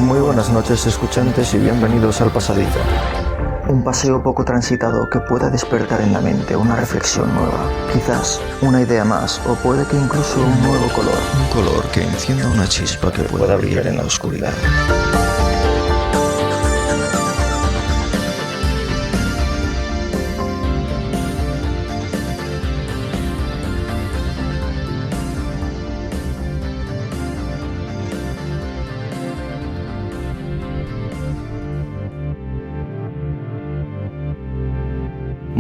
Muy buenas noches, escuchantes, y bienvenidos al Pasadita. Un paseo poco transitado que pueda despertar en la mente una reflexión nueva, quizás una idea más, o puede que incluso un nuevo color. Un color que encienda una chispa que pueda brillar en la oscuridad.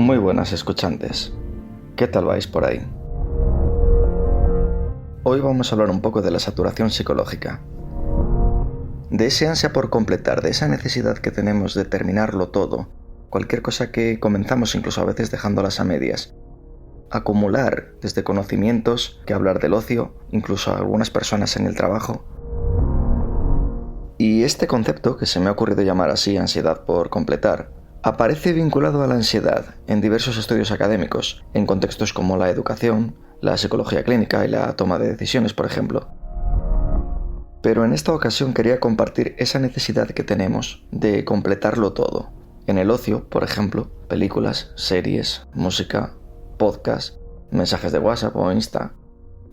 Muy buenas, escuchantes. ¿Qué tal vais por ahí? Hoy vamos a hablar un poco de la saturación psicológica. De ese ansia por completar, de esa necesidad que tenemos de terminarlo todo, cualquier cosa que comenzamos incluso a veces dejándolas a medias. Acumular desde conocimientos que hablar del ocio, incluso a algunas personas en el trabajo. Y este concepto, que se me ha ocurrido llamar así, ansiedad por completar, aparece vinculado a la ansiedad en diversos estudios académicos, en contextos como la educación, la psicología clínica y la toma de decisiones, por ejemplo. Pero en esta ocasión quería compartir esa necesidad que tenemos de completarlo todo. En el ocio, por ejemplo, películas, series, música, podcast, mensajes de WhatsApp o Insta,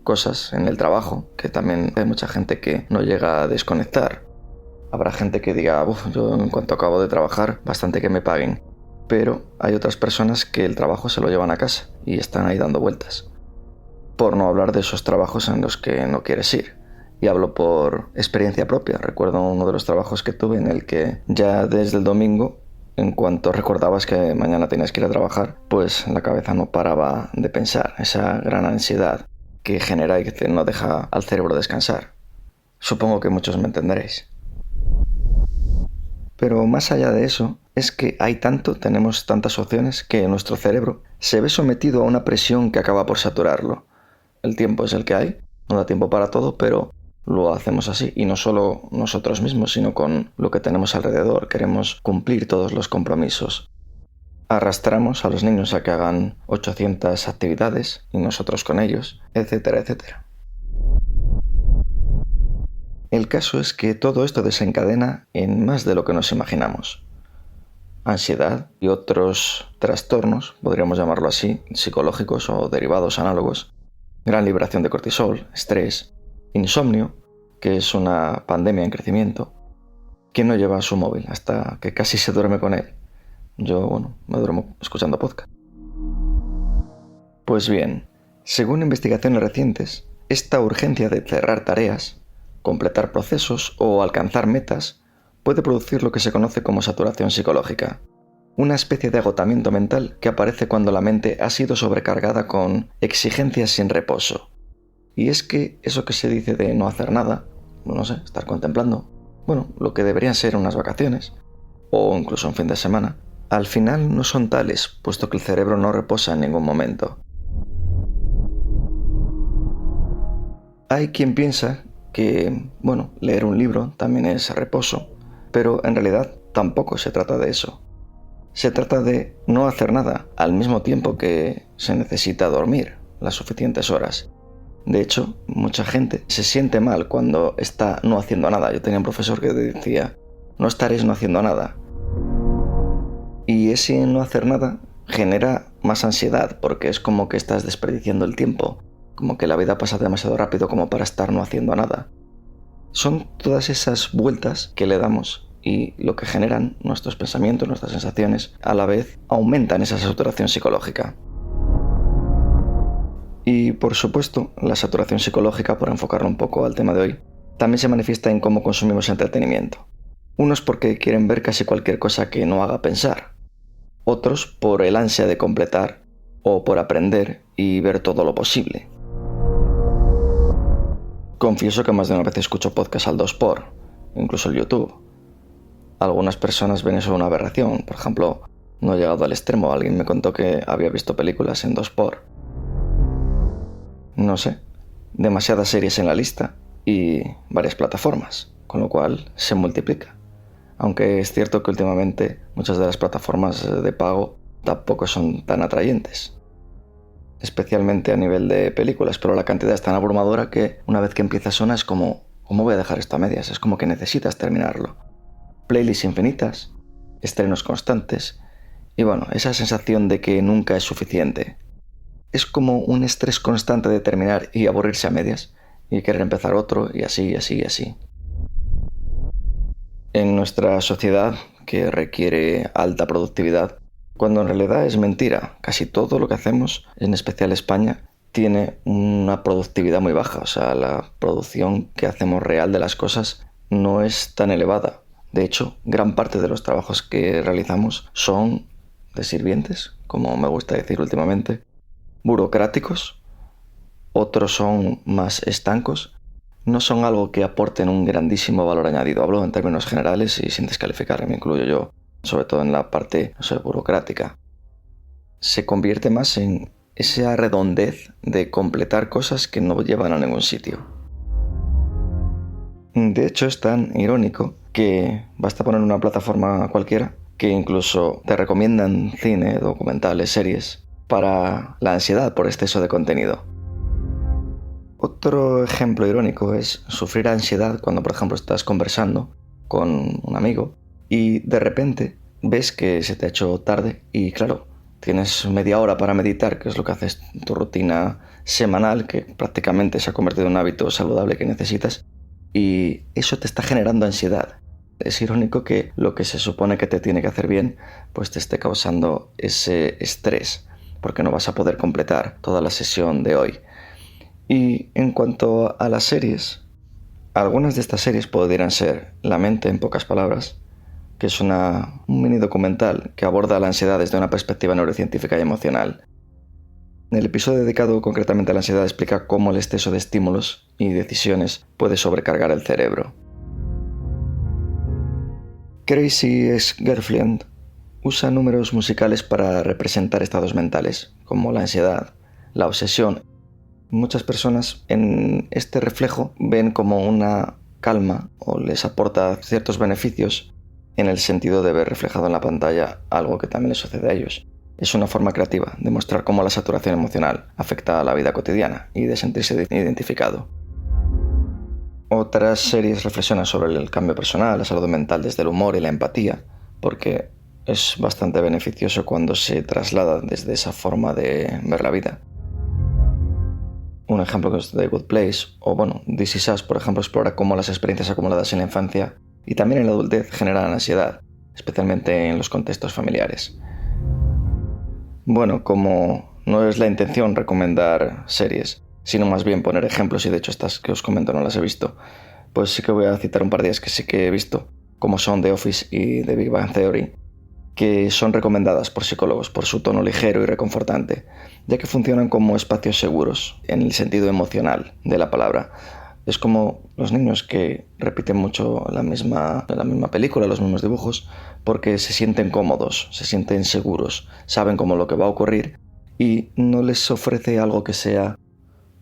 cosas en el trabajo, que también hay mucha gente que no llega a desconectar. Habrá gente que diga, yo en cuanto acabo de trabajar, bastante que me paguen. Pero hay otras personas que el trabajo se lo llevan a casa y están ahí dando vueltas. Por no hablar de esos trabajos en los que no quieres ir. Y hablo por experiencia propia. Recuerdo uno de los trabajos que tuve en el que ya desde el domingo, en cuanto recordabas que mañana tenías que ir a trabajar, pues la cabeza no paraba de pensar. Esa gran ansiedad que genera y que no deja al cerebro descansar. Supongo que muchos me entenderéis. Pero más allá de eso, es que tenemos tantas opciones que nuestro cerebro se ve sometido a una presión que acaba por saturarlo. El tiempo es el que hay, no da tiempo para todo, pero lo hacemos así. Y no solo nosotros mismos, sino con lo que tenemos alrededor. Queremos cumplir todos los compromisos. Arrastramos a los niños a que hagan 800 actividades, y nosotros con ellos, etcétera, etcétera. El caso es que todo esto desencadena en más de lo que nos imaginamos. Ansiedad y otros trastornos, podríamos llamarlo así, psicológicos o derivados análogos, gran liberación de cortisol, estrés, insomnio, que es una pandemia en crecimiento. ¿Quién no lleva su móvil hasta que casi se duerme con él? Yo, me duermo escuchando podcast. Pues bien, según investigaciones recientes, esta urgencia de cerrar tareas, completar procesos o alcanzar metas puede producir lo que se conoce como saturación psicológica, una especie de agotamiento mental que aparece cuando la mente ha sido sobrecargada con exigencias sin reposo. Y es que eso que se dice de no hacer nada, estar contemplando, lo que deberían ser unas vacaciones, o incluso un fin de semana, al final no son tales, puesto que el cerebro no reposa en ningún momento. Hay quien piensa que, leer un libro también es reposo, pero en realidad tampoco se trata de eso. Se trata de no hacer nada al mismo tiempo que se necesita dormir las suficientes horas. De hecho, mucha gente se siente mal cuando está no haciendo nada. Yo tenía un profesor que decía, no estaréis no haciendo nada. Y ese no hacer nada genera más ansiedad porque es como que estás desperdiciando el tiempo. Como que la vida pasa demasiado rápido como para estar no haciendo nada. Son todas esas vueltas que le damos y lo que generan nuestros pensamientos, nuestras sensaciones, a la vez aumentan esa saturación psicológica. Y por supuesto, la saturación psicológica, por enfocarlo un poco al tema de hoy, también se manifiesta en cómo consumimos entretenimiento. Unos porque quieren ver casi cualquier cosa que no haga pensar. Otros por el ansia de completar o por aprender y ver todo lo posible. Confieso que más de una vez escucho podcasts al 2x, incluso el YouTube. Algunas personas ven eso una aberración. Por ejemplo, no he llegado al extremo. Alguien me contó que había visto películas en 2x. Demasiadas series en la lista y varias plataformas, con lo cual se multiplica. Aunque es cierto que últimamente muchas de las plataformas de pago tampoco son tan atrayentes. Especialmente a nivel de películas, pero la cantidad es tan abrumadora que una vez que empiezas una es como, ¿cómo voy a dejar esto a medias? Es como que necesitas terminarlo. Playlists infinitas, estrenos constantes y bueno, esa sensación de que nunca es suficiente. Es como un estrés constante de terminar y aburrirse a medias y querer empezar otro y así, y así, y así. En nuestra sociedad, que requiere alta productividad, cuando en realidad es mentira, casi todo lo que hacemos, en especial España, tiene una productividad muy baja. O sea, la producción que hacemos real de las cosas no es tan elevada. De hecho, gran parte de los trabajos que realizamos son de sirvientes, como me gusta decir últimamente, burocráticos, otros son más estancos, no son algo que aporten un grandísimo valor añadido. Hablo en términos generales y sin descalificar, me incluyo yo, sobre todo en la parte, no sé, burocrática. Se convierte más en esa redondez de completar cosas que no llevan a ningún sitio. De hecho, es tan irónico que basta poner una plataforma cualquiera que incluso te recomiendan cine, documentales, series, para la ansiedad por exceso de contenido. Otro ejemplo irónico es sufrir ansiedad cuando, por ejemplo, estás conversando con un amigo y de repente ves que se te ha hecho tarde y, claro, tienes media hora para meditar, que es lo que haces tu rutina semanal, que prácticamente se ha convertido en un hábito saludable que necesitas, y eso te está generando ansiedad. Es irónico que lo que se supone que te tiene que hacer bien, pues te esté causando ese estrés, porque no vas a poder completar toda la sesión de hoy. Y en cuanto a las series, algunas de estas series podrían ser La mente en pocas palabras, que es un mini documental que aborda la ansiedad desde una perspectiva neurocientífica y emocional. El episodio dedicado concretamente a la ansiedad explica cómo el exceso de estímulos y decisiones puede sobrecargar el cerebro. Crazy Ex-Girlfriend usa números musicales para representar estados mentales, como la ansiedad, la obsesión. Muchas personas en este reflejo ven como una calma o les aporta ciertos beneficios en el sentido de ver reflejado en la pantalla algo que también les sucede a ellos. Es una forma creativa de mostrar cómo la saturación emocional afecta a la vida cotidiana y de sentirse identificado. Otras series reflexionan sobre el cambio personal, la salud mental desde el humor y la empatía, porque es bastante beneficioso cuando se traslada desde esa forma de ver la vida. Un ejemplo que es The Good Place, o bueno, This Is Us, por ejemplo, explora cómo las experiencias acumuladas en la infancia y también en la adultez generan ansiedad, especialmente en los contextos familiares. Bueno, como no es la intención recomendar series, sino más bien poner ejemplos, y de hecho estas que os comento no las he visto, pues sí que voy a citar un par de ellas que sí que he visto, como son The Office y The Big Bang Theory, que son recomendadas por psicólogos por su tono ligero y reconfortante, ya que funcionan como espacios seguros en el sentido emocional de la palabra. Es como los niños que repiten mucho la misma película, los mismos dibujos, porque se sienten cómodos, se sienten seguros, saben cómo lo que va a ocurrir y no les ofrece algo que sea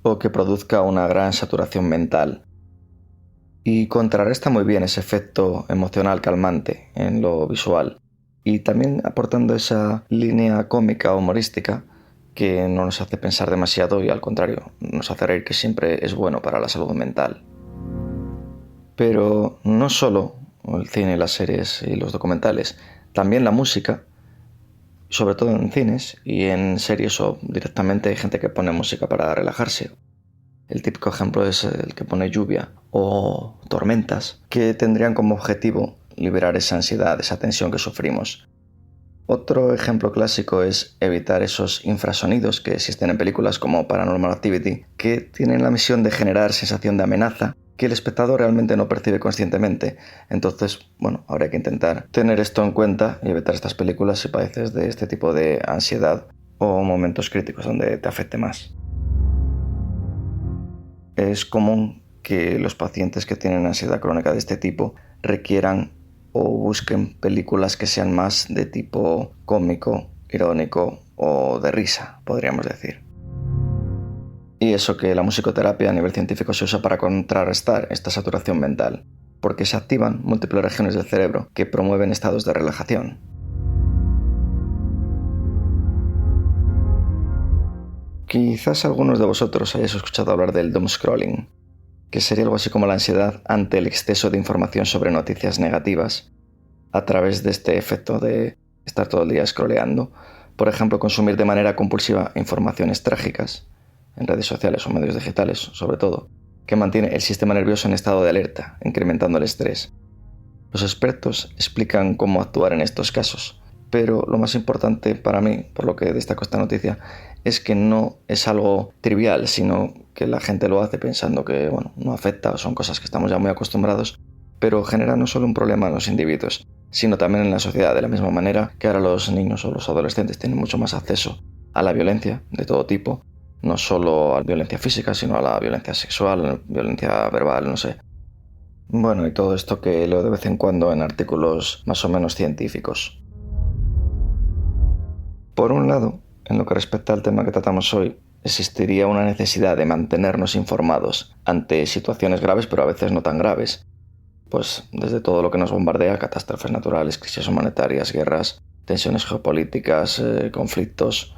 o que produzca una gran saturación mental. Y contrarresta muy bien ese efecto emocional calmante en lo visual, y también aportando esa línea cómica o humorística que no nos hace pensar demasiado y al contrario, nos hace reír, que siempre es bueno para la salud mental. Pero no solo el cine, las series y los documentales, también la música, sobre todo en cines y en series, o directamente hay gente que pone música para relajarse. El típico ejemplo es el que pone lluvia o tormentas, que tendrían como objetivo liberar esa ansiedad, esa tensión que sufrimos. Otro ejemplo clásico es evitar esos infrasonidos que existen en películas como Paranormal Activity, que tienen la misión de generar sensación de amenaza que el espectador realmente no percibe conscientemente. Entonces, bueno, habría que intentar tener esto en cuenta y evitar estas películas si padeces de este tipo de ansiedad o momentos críticos donde te afecte más. Es común que los pacientes que tienen ansiedad crónica de este tipo requieran o busquen películas que sean más de tipo cómico, irónico o de risa, podríamos decir. Y eso que la musicoterapia a nivel científico se usa para contrarrestar esta saturación mental, porque se activan múltiples regiones del cerebro que promueven estados de relajación. Quizás algunos de vosotros hayáis escuchado hablar del doom scrolling, que sería algo así como la ansiedad ante el exceso de información sobre noticias negativas, a través de este efecto de estar todo el día scrolleando. Por ejemplo, consumir de manera compulsiva informaciones trágicas, en redes sociales o medios digitales, sobre todo, que mantiene el sistema nervioso en estado de alerta, incrementando el estrés. Los expertos explican cómo actuar en estos casos, pero lo más importante para mí, por lo que destaco esta noticia, es que no es algo trivial, sino que la gente lo hace pensando que, no afecta, son cosas que estamos ya muy acostumbrados, pero genera no solo un problema en los individuos, sino también en la sociedad, de la misma manera que ahora los niños o los adolescentes tienen mucho más acceso a la violencia de todo tipo, no solo a la violencia física, sino a la violencia sexual, violencia verbal, no sé. Bueno, y todo esto que leo de vez en cuando en artículos más o menos científicos. Por un lado, en lo que respecta al tema que tratamos hoy, existiría una necesidad de mantenernos informados ante situaciones graves, pero a veces no tan graves. Pues desde todo lo que nos bombardea, catástrofes naturales, crisis humanitarias, guerras, tensiones geopolíticas, conflictos.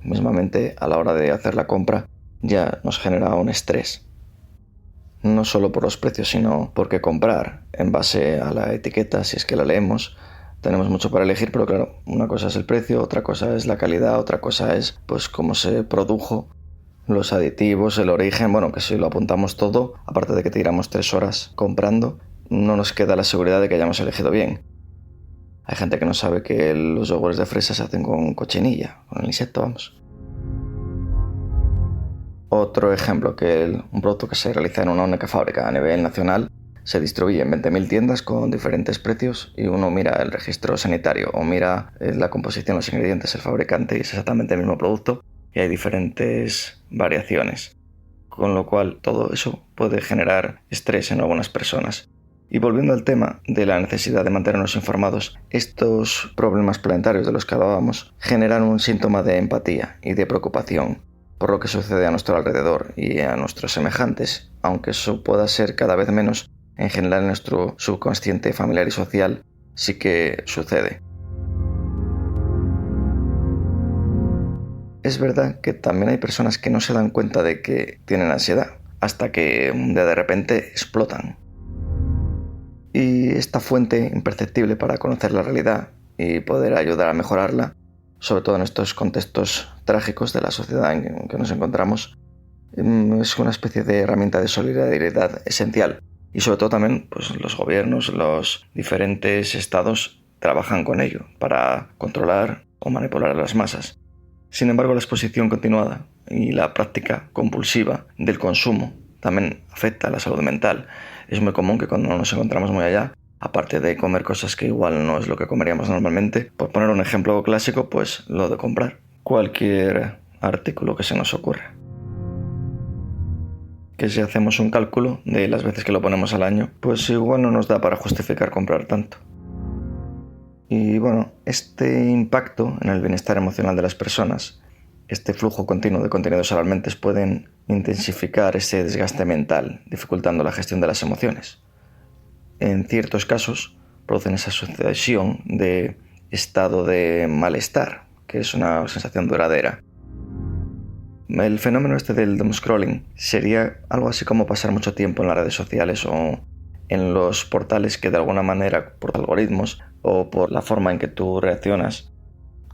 Mismamente a la hora de hacer la compra ya nos genera un estrés. No solo por los precios, sino porque comprar en base a la etiqueta, si es que la leemos, tenemos mucho para elegir, pero claro, una cosa es el precio, otra cosa es la calidad, otra cosa es pues cómo se produjo, los aditivos, el origen. Que si lo apuntamos todo, aparte de que tiramos 3 horas comprando, no nos queda la seguridad de que hayamos elegido bien. Hay gente que no sabe que los yogures de fresa se hacen con cochinilla, con el insecto, vamos. Otro ejemplo, que un producto que se realiza en una única fábrica a nivel nacional se distribuye en 20.000 tiendas con diferentes precios y uno mira el registro sanitario o mira la composición, los ingredientes, el fabricante y es exactamente el mismo producto y hay diferentes variaciones. Con lo cual todo eso puede generar estrés en algunas personas. Y volviendo al tema de la necesidad de mantenernos informados, estos problemas planetarios de los que hablábamos generan un síntoma de empatía y de preocupación por lo que sucede a nuestro alrededor y a nuestros semejantes, aunque eso pueda ser cada vez menos, en general en nuestro subconsciente familiar y social sí que sucede. Es verdad que también hay personas que no se dan cuenta de que tienen ansiedad, hasta que un día de repente explotan. Y esta fuente imperceptible para conocer la realidad y poder ayudar a mejorarla, sobre todo en estos contextos trágicos de la sociedad en que nos encontramos, es una especie de herramienta de solidaridad esencial. Y sobre todo también los gobiernos, los diferentes estados trabajan con ello para controlar o manipular a las masas. Sin embargo, la exposición continuada y la práctica compulsiva del consumo también afecta a la salud mental. Es muy común que cuando nos encontramos muy allá, aparte de comer cosas que igual no es lo que comeríamos normalmente, por poner un ejemplo clásico, pues lo de comprar cualquier artículo que se nos ocurra. Que si hacemos un cálculo de las veces que lo ponemos al año, pues igual no nos da para justificar comprar tanto. Y este impacto en el bienestar emocional de las personas, este flujo continuo de contenidos alarmantes pueden intensificar ese desgaste mental, dificultando la gestión de las emociones. En ciertos casos producen esa sucesión de estado de malestar, que es una sensación duradera. El fenómeno del doomscrolling sería algo así como pasar mucho tiempo en las redes sociales o en los portales que de alguna manera, por algoritmos o por la forma en que tú reaccionas,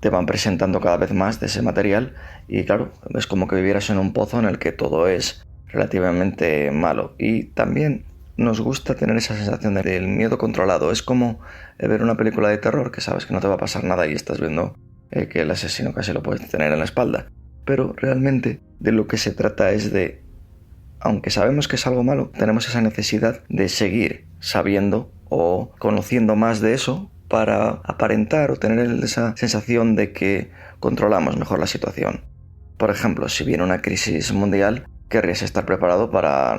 te van presentando cada vez más de ese material y claro, es como que vivieras en un pozo en el que todo es relativamente malo. Y también nos gusta tener esa sensación del miedo controlado. Es como ver una película de terror que sabes que no te va a pasar nada y estás viendo que el asesino casi lo puedes tener en la espalda. Pero realmente de lo que se trata es de, aunque sabemos que es algo malo, tenemos esa necesidad de seguir sabiendo o conociendo más de eso para aparentar o tener esa sensación de que controlamos mejor la situación. Por ejemplo, si viene una crisis mundial, querrías estar preparado para,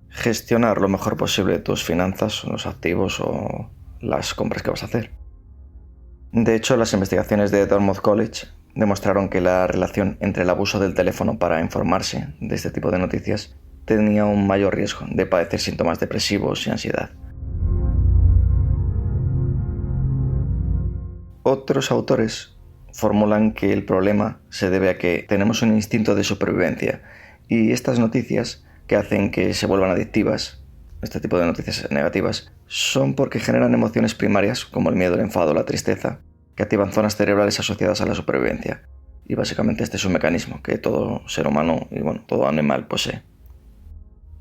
gestionar lo mejor posible tus finanzas, los activos o las compras que vas a hacer. De hecho, las investigaciones de Dartmouth College demostraron que la relación entre el abuso del teléfono para informarse de este tipo de noticias tenía un mayor riesgo de padecer síntomas depresivos y ansiedad. Otros autores formulan que el problema se debe a que tenemos un instinto de supervivencia y estas noticias que hacen que se vuelvan adictivas, este tipo de noticias negativas, son porque generan emociones primarias como el miedo, el enfado, la tristeza, que activan zonas cerebrales asociadas a la supervivencia. Y básicamente este es un mecanismo que todo ser humano y todo animal posee.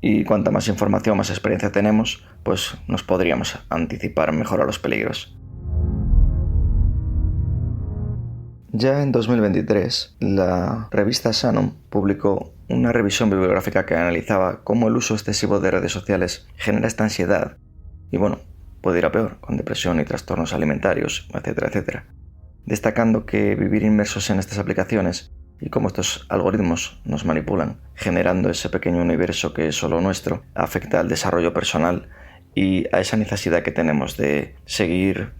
Y cuanta más información, más experiencia tenemos, pues nos podríamos anticipar mejor a los peligros. Ya en 2023, la revista Shannon publicó una revisión bibliográfica que analizaba cómo el uso excesivo de redes sociales genera esta ansiedad y puede ir a peor, con depresión y trastornos alimentarios, etcétera, etcétera. Destacando que vivir inmersos en estas aplicaciones y cómo estos algoritmos nos manipulan, generando ese pequeño universo que es solo nuestro, afecta al desarrollo personal y a esa necesidad que tenemos de seguir,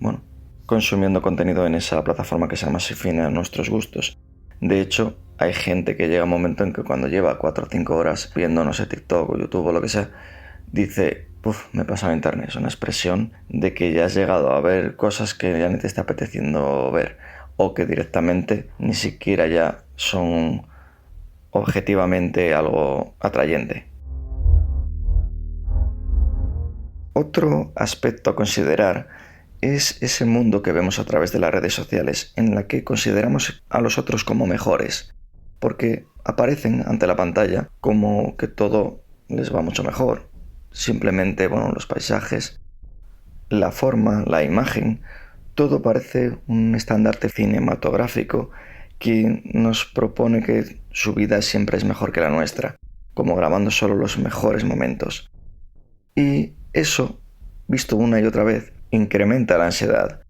consumiendo contenido en esa plataforma que sea más afín a nuestros gustos. De hecho, hay gente que llega un momento en que cuando lleva 4 o 5 horas viendo, TikTok o YouTube o lo que sea, dice, me he pasado internet. Es una expresión de que ya has llegado a ver cosas que ya ni te está apeteciendo ver, o que directamente ni siquiera ya son objetivamente algo atrayente. Otro aspecto a considerar es ese mundo que vemos a través de las redes sociales, en la que consideramos a los otros como mejores, porque aparecen ante la pantalla como que todo les va mucho mejor. Simplemente, los paisajes, la forma, la imagen, todo parece un estandarte cinematográfico que nos propone que su vida siempre es mejor que la nuestra, como grabando solo los mejores momentos. Y eso, visto una y otra vez, incrementa la ansiedad.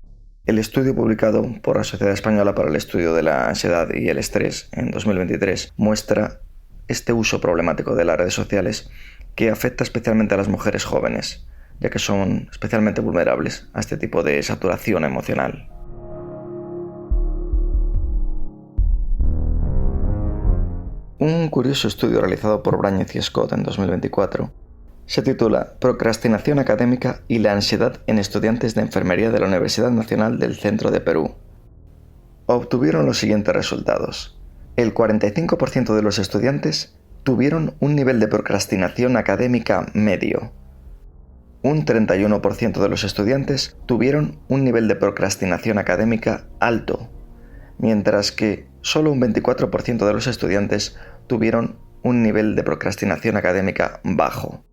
El estudio publicado por la Sociedad Española para el Estudio de la Ansiedad y el Estrés en 2023 muestra este uso problemático de las redes sociales que afecta especialmente a las mujeres jóvenes, ya que son especialmente vulnerables a este tipo de saturación emocional. Un curioso estudio realizado por Brañez y Scott en 2024 se titula Procrastinación académica y la ansiedad en estudiantes de enfermería de la Universidad Nacional del Centro de Perú. Obtuvieron los siguientes resultados. El 45% de los estudiantes tuvieron un nivel de procrastinación académica medio. Un 31% de los estudiantes tuvieron un nivel de procrastinación académica alto, mientras que solo un 24% de los estudiantes tuvieron un nivel de procrastinación académica bajo.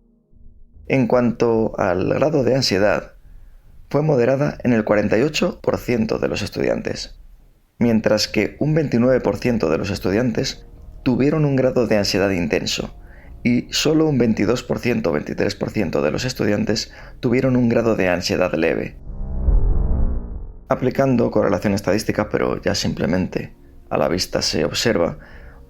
En cuanto al grado de ansiedad, fue moderada en el 48% de los estudiantes, mientras que un 29% de los estudiantes tuvieron un grado de ansiedad intenso y solo un 22% o 23% de los estudiantes tuvieron un grado de ansiedad leve. Aplicando correlación estadística, pero ya simplemente a la vista se observa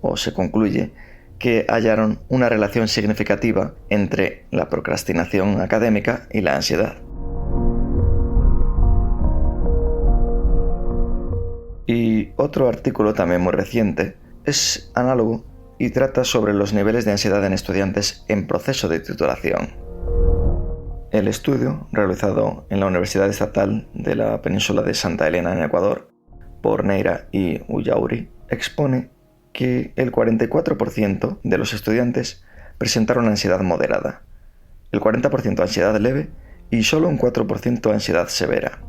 o se concluye que hallaron una relación significativa entre la procrastinación académica y la ansiedad. Y otro artículo también muy reciente es análogo y trata sobre los niveles de ansiedad en estudiantes en proceso de titulación. El estudio, realizado en la Universidad Estatal de la Península de Santa Elena en Ecuador, por Neira y Ullauri, expone que el 44% de los estudiantes presentaron ansiedad moderada, el 40% ansiedad leve y solo un 4% ansiedad severa.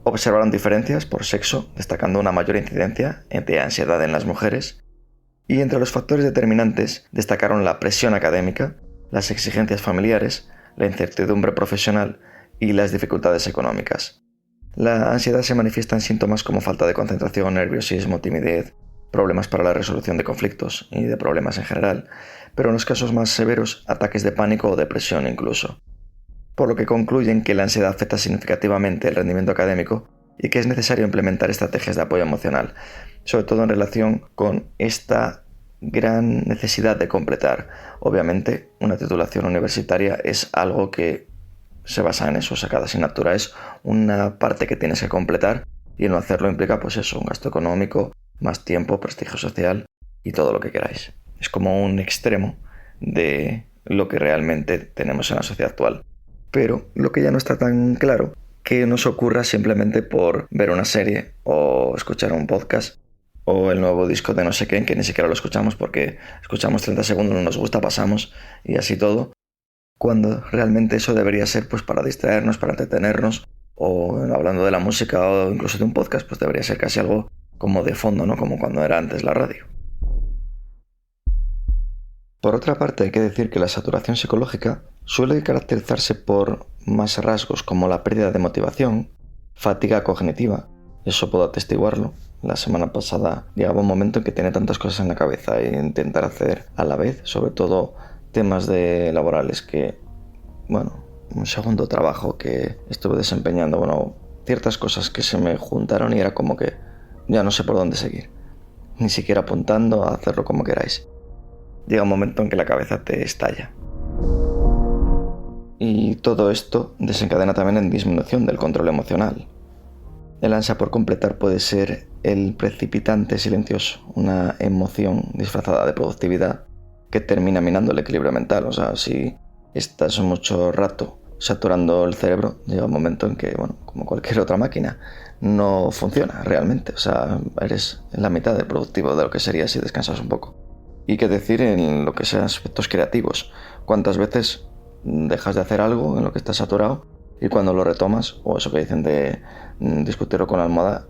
Observaron diferencias por sexo, destacando una mayor incidencia de ansiedad en las mujeres, y entre los factores determinantes destacaron la presión académica, las exigencias familiares, la incertidumbre profesional y las dificultades económicas. La ansiedad se manifiesta en síntomas como falta de concentración, nerviosismo, timidez, problemas para la resolución de conflictos y de problemas en general, pero en los casos más severos, ataques de pánico o depresión incluso. Por lo que concluyen que la ansiedad afecta significativamente el rendimiento académico y que es necesario implementar estrategias de apoyo emocional, sobre todo en relación con esta gran necesidad de completar. Obviamente, una titulación universitaria es algo que se basa en eso, o sea, cada asignatura es una parte que tienes que completar y no hacerlo implica un gasto económico, más tiempo, prestigio social y todo lo que queráis. Es como un extremo de lo que realmente tenemos en la sociedad actual. Pero lo que ya no está tan claro, que nos ocurra simplemente por ver una serie o escuchar un podcast o el nuevo disco de no sé qué, que ni siquiera lo escuchamos porque escuchamos 30 segundos, no nos gusta, pasamos y así todo, cuando realmente eso debería ser pues para distraernos, para entretenernos, o hablando de la música o incluso de un podcast, pues debería ser casi algo como de fondo, ¿no? Como cuando era antes la radio. Por otra parte, hay que decir que la saturación psicológica suele caracterizarse por más rasgos como la pérdida de motivación, fatiga cognitiva, eso puedo atestiguarlo. La semana pasada llegaba un momento en que tenía tantas cosas en la cabeza e intentar hacer a la vez, sobre todo temas laborales que, un segundo trabajo que estuve desempeñando, ciertas cosas que se me juntaron y era como que ya no sé por dónde seguir, ni siquiera apuntando a hacerlo como queráis. Llega un momento en que la cabeza te estalla. Y todo esto desencadena también en disminución del control emocional. El ansia por completar puede ser el precipitante silencioso, una emoción disfrazada de productividad que termina minando el equilibrio mental. O sea, si estás mucho rato saturando el cerebro, llega un momento en que, como cualquier otra máquina, no funciona realmente. O sea, eres la mitad de productivo de lo que sería si descansas un poco. Y qué decir en lo que sean aspectos creativos. ¿Cuántas veces dejas de hacer algo en lo que estás saturado y cuando lo retomas, o eso que dicen de discutirlo con la almohada,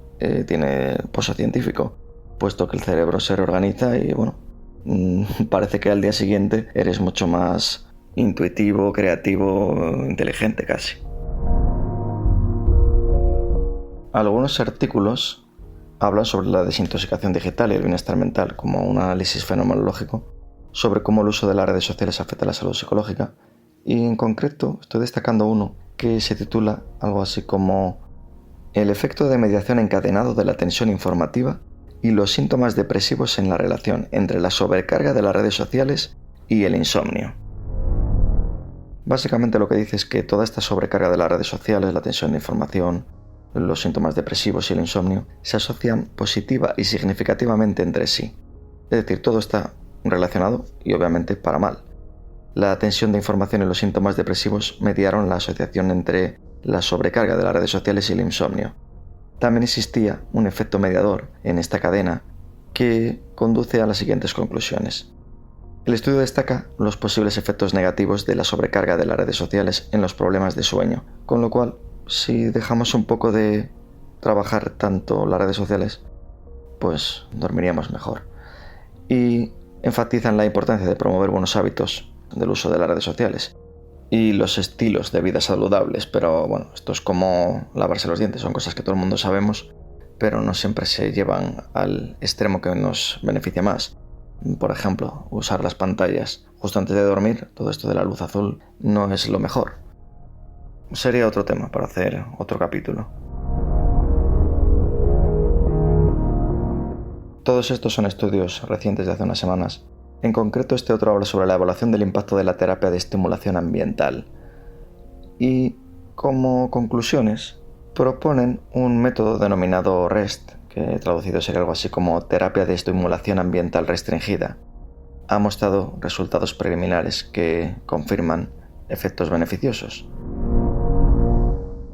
tiene pozo científico, puesto que el cerebro se reorganiza y parece que al día siguiente eres mucho más intuitivo, creativo, inteligente casi. Algunos artículos hablan sobre la desintoxicación digital y el bienestar mental como un análisis fenomenológico sobre cómo el uso de las redes sociales afecta a la salud psicológica, y en concreto estoy destacando uno que se titula algo así como el efecto de mediación encadenado de la tensión informativa y los síntomas depresivos en la relación entre la sobrecarga de las redes sociales y el insomnio. Básicamente lo que dice es que toda esta sobrecarga de las redes sociales, la tensión de información, los síntomas depresivos y el insomnio se asocian positiva y significativamente entre sí. Es decir, todo está relacionado y obviamente para mal. La tensión de información y los síntomas depresivos mediaron la asociación entre la sobrecarga de las redes sociales y el insomnio. También existía un efecto mediador en esta cadena que conduce a las siguientes conclusiones. El estudio destaca los posibles efectos negativos de la sobrecarga de las redes sociales en los problemas de sueño, con lo cual, si dejamos un poco de trabajar tanto las redes sociales, pues dormiríamos mejor. Y enfatizan la importancia de promover buenos hábitos del uso de las redes sociales y los estilos de vida saludables, pero esto es como lavarse los dientes, son cosas que todo el mundo sabemos, pero no siempre se llevan al extremo que nos beneficia más. Por ejemplo, usar las pantallas justo antes de dormir, todo esto de la luz azul, no es lo mejor. Sería otro tema para hacer otro capítulo. Todos estos son estudios recientes de hace unas semanas. En concreto, este otro habla sobre la evaluación del impacto de la terapia de estimulación ambiental. Y como conclusiones, proponen un método denominado REST, que traducido sería algo así como terapia de estimulación ambiental restringida. Ha mostrado resultados preliminares que confirman efectos beneficiosos.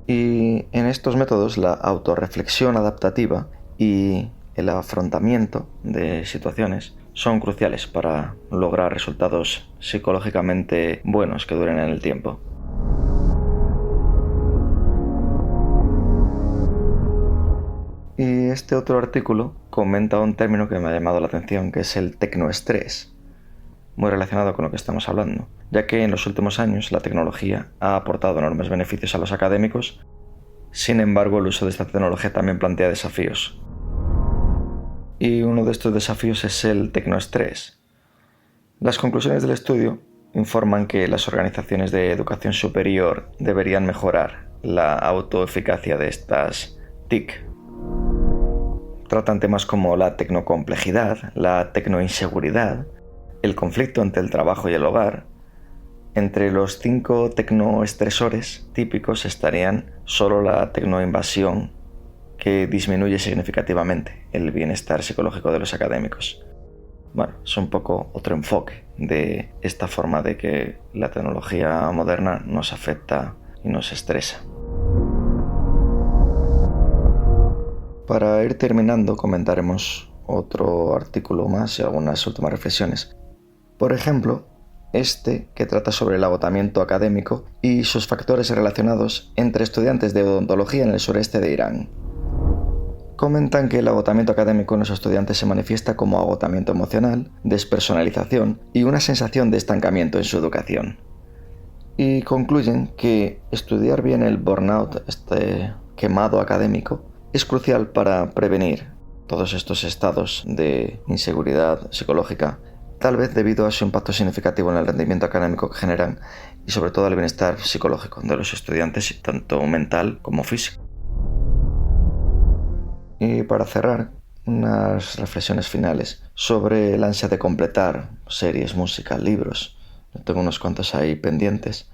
Y en estos métodos la autorreflexión adaptativa y el afrontamiento de situaciones son cruciales para lograr resultados psicológicamente buenos que duren en el tiempo. Y este otro artículo comenta un término que me ha llamado la atención, que es el tecnoestrés, muy relacionado con lo que estamos hablando, ya que en los últimos años la tecnología ha aportado enormes beneficios a los académicos. Sin embargo, el uso de esta tecnología también plantea desafíos. Y uno de estos desafíos es el tecnoestrés. Las conclusiones del estudio informan que las organizaciones de educación superior deberían mejorar la autoeficacia de estas TIC. Tratan temas como la tecnocomplejidad, la tecnoinseguridad, el conflicto entre el trabajo y el hogar. Entre los 5 tecnoestresores típicos estarían solo la tecnoinvasión, que disminuye significativamente el bienestar psicológico de los académicos. Es un poco otro enfoque de esta forma de que la tecnología moderna nos afecta y nos estresa. Para ir terminando, comentaremos otro artículo más y algunas últimas reflexiones. Por ejemplo, que trata sobre el agotamiento académico y sus factores relacionados entre estudiantes de odontología en el sureste de Irán. Comentan que el agotamiento académico en los estudiantes se manifiesta como agotamiento emocional, despersonalización y una sensación de estancamiento en su educación. Y concluyen que estudiar bien el burnout, quemado académico, es crucial para prevenir todos estos estados de inseguridad psicológica, tal vez debido a su impacto significativo en el rendimiento académico que generan y sobre todo al bienestar psicológico de los estudiantes, tanto mental como físico. Y para cerrar, unas reflexiones finales sobre el ansia de completar series, música, libros. Tengo unos cuantos ahí pendientes.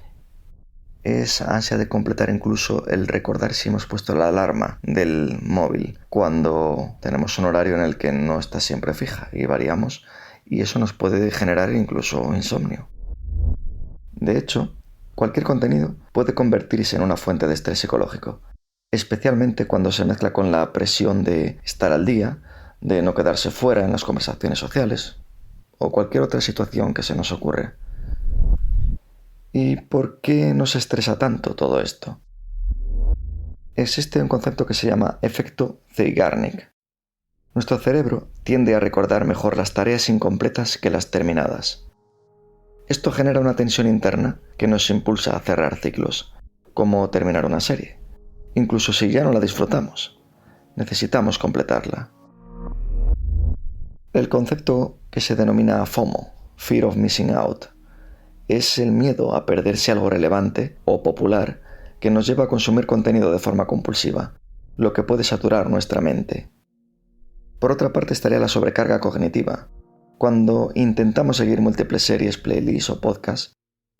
Esa ansia de completar incluso el recordar si hemos puesto la alarma del móvil cuando tenemos un horario en el que no está siempre fija y variamos, y eso nos puede generar incluso insomnio. De hecho, cualquier contenido puede convertirse en una fuente de estrés psicológico, especialmente cuando se mezcla con la presión de estar al día, de no quedarse fuera en las conversaciones sociales o cualquier otra situación que se nos ocurre. ¿Y por qué nos estresa tanto todo esto? Existe un concepto que se llama efecto Zeigarnik. Nuestro cerebro tiende a recordar mejor las tareas incompletas que las terminadas. Esto genera una tensión interna que nos impulsa a cerrar ciclos, como terminar una serie. Incluso si ya no la disfrutamos, necesitamos completarla. El concepto que se denomina FOMO, Fear of Missing Out, es el miedo a perderse algo relevante o popular que nos lleva a consumir contenido de forma compulsiva, lo que puede saturar nuestra mente. Por otra parte estaría la sobrecarga cognitiva. Cuando intentamos seguir múltiples series, playlists o podcasts,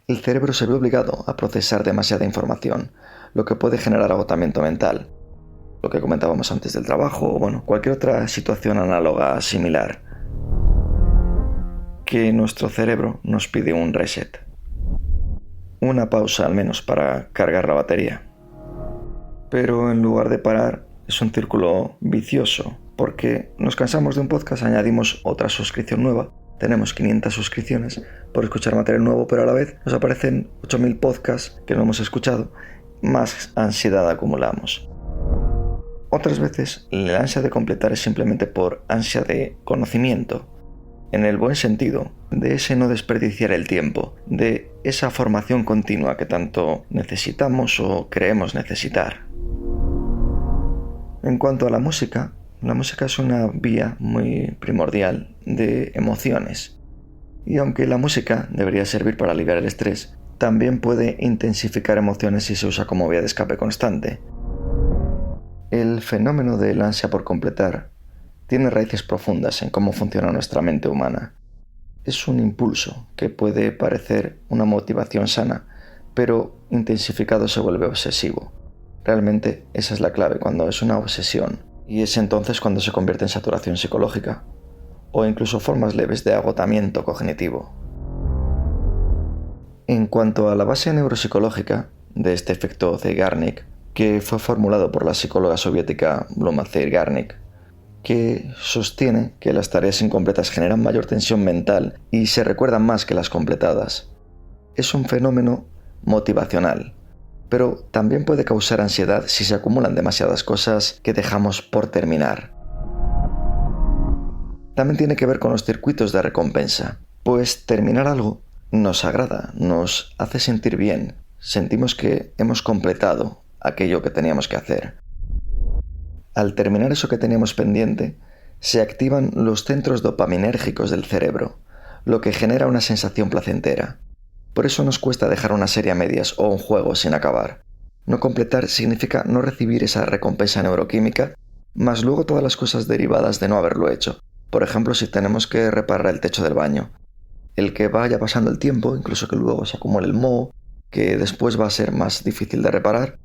el cerebro se ve obligado a procesar demasiada información, lo que puede generar agotamiento mental. Lo que comentábamos antes del trabajo o cualquier otra situación análoga similar. Que nuestro cerebro nos pide un reset. Una pausa al menos para cargar la batería. Pero en lugar de parar, es un círculo vicioso, porque nos cansamos de un podcast, añadimos otra suscripción nueva, tenemos 500 suscripciones por escuchar material nuevo, pero a la vez nos aparecen 8000 podcasts que no hemos escuchado, más ansiedad acumulamos. Otras veces, la ansia de completar es simplemente por ansia de conocimiento, en el buen sentido, de ese no desperdiciar el tiempo, de esa formación continua que tanto necesitamos o creemos necesitar. En cuanto a la música es una vía muy primordial de emociones. Y aunque la música debería servir para aliviar el estrés, también puede intensificar emociones si se usa como vía de escape constante. El fenómeno del ansia por completar tiene raíces profundas en cómo funciona nuestra mente humana. Es un impulso que puede parecer una motivación sana, pero intensificado se vuelve obsesivo. Realmente esa es la clave cuando es una obsesión, y es entonces cuando se convierte en saturación psicológica, o incluso formas leves de agotamiento cognitivo. En cuanto a la base neuropsicológica de este efecto Zeigarnik, que fue formulado por la psicóloga soviética Bluma Zeigarnik, que sostiene que las tareas incompletas generan mayor tensión mental y se recuerdan más que las completadas. Es un fenómeno motivacional, pero también puede causar ansiedad si se acumulan demasiadas cosas que dejamos por terminar. También tiene que ver con los circuitos de recompensa, pues terminar algo nos agrada, nos hace sentir bien, sentimos que hemos completado aquello que teníamos que hacer. Al terminar eso que teníamos pendiente, se activan los centros dopaminérgicos del cerebro, lo que genera una sensación placentera. Por eso nos cuesta dejar una serie a medias o un juego sin acabar. No completar significa no recibir esa recompensa neuroquímica, más luego todas las cosas derivadas de no haberlo hecho. Por ejemplo, si tenemos que reparar el techo del baño. El que vaya pasando el tiempo, incluso que luego se acumule el moho, que después va a ser más difícil de reparar,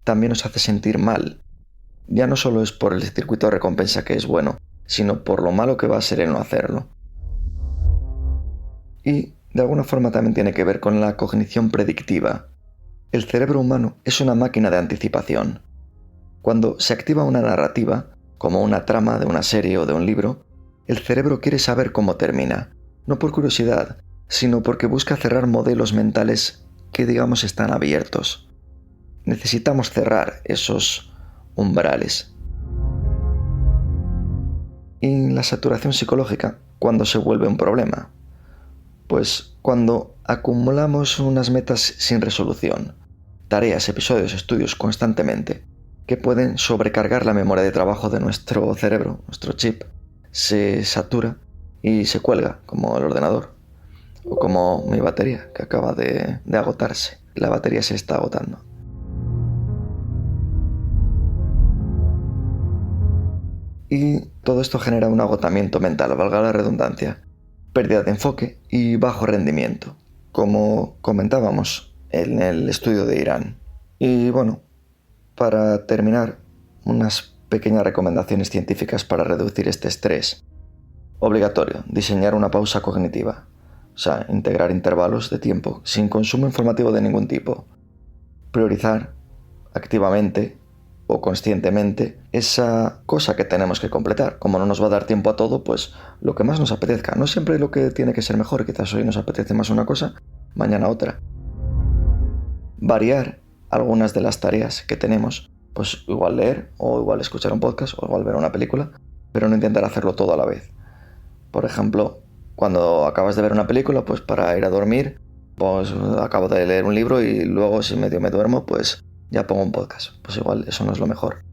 también nos hace sentir mal. Ya no solo es por el circuito de recompensa que es bueno, sino por lo malo que va a ser el no hacerlo. Y de alguna forma también tiene que ver con la cognición predictiva. El cerebro humano es una máquina de anticipación. Cuando se activa una narrativa, como una trama de una serie o de un libro, el cerebro quiere saber cómo termina, no por curiosidad, sino porque busca cerrar modelos mentales que digamos están abiertos. Necesitamos cerrar esos umbrales. ¿Y la saturación psicológica cuándo se vuelve un problema? Pues cuando acumulamos unas metas sin resolución, tareas, episodios, estudios constantemente, que pueden sobrecargar la memoria de trabajo de nuestro cerebro, nuestro chip, se satura y se cuelga, como el ordenador, o como mi batería, que acaba de agotarse. La batería se está agotando. Y todo esto genera un agotamiento mental, valga la redundancia, pérdida de enfoque y bajo rendimiento, como comentábamos en el estudio de Irán. Y bueno, para terminar, unas pequeñas recomendaciones científicas para reducir este estrés. Obligatorio, diseñar una pausa cognitiva, o sea, integrar intervalos de tiempo sin consumo informativo de ningún tipo. Priorizar activamente o conscientemente esa cosa que tenemos que completar. Como no nos va a dar tiempo a todo, pues lo que más nos apetezca. No siempre lo que tiene que ser mejor, quizás hoy nos apetece más una cosa, mañana otra. Variar algunas de las tareas que tenemos, pues igual leer, o igual escuchar un podcast, o igual ver una película, pero no intentar hacerlo todo a la vez. Por ejemplo, cuando acabas de ver una película, pues para ir a dormir, pues acabo de leer un libro y luego si medio me duermo, pues ya pongo un podcast. Pues igual eso no es lo mejor.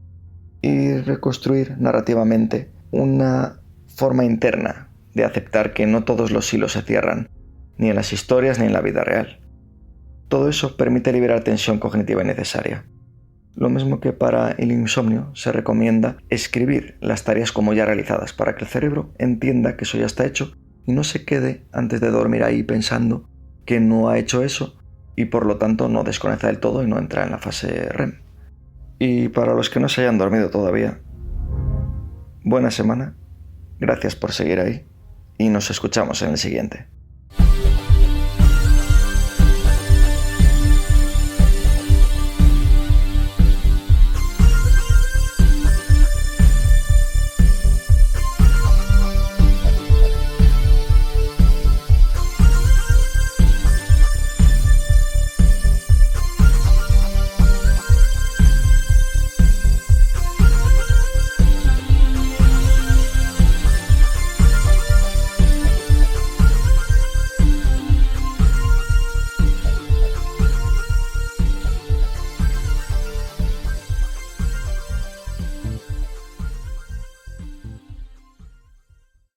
Y reconstruir narrativamente una forma interna de aceptar que no todos los hilos se cierran, ni en las historias ni en la vida real. Todo eso permite liberar tensión cognitiva innecesaria. Lo mismo que para el insomnio se recomienda escribir las tareas como ya realizadas para que el cerebro entienda que eso ya está hecho y no se quede antes de dormir ahí pensando que no ha hecho eso y por lo tanto no desconecta del todo y no entra en la fase REM. Y para los que no se hayan dormido todavía, buena semana, gracias por seguir ahí y nos escuchamos en el siguiente.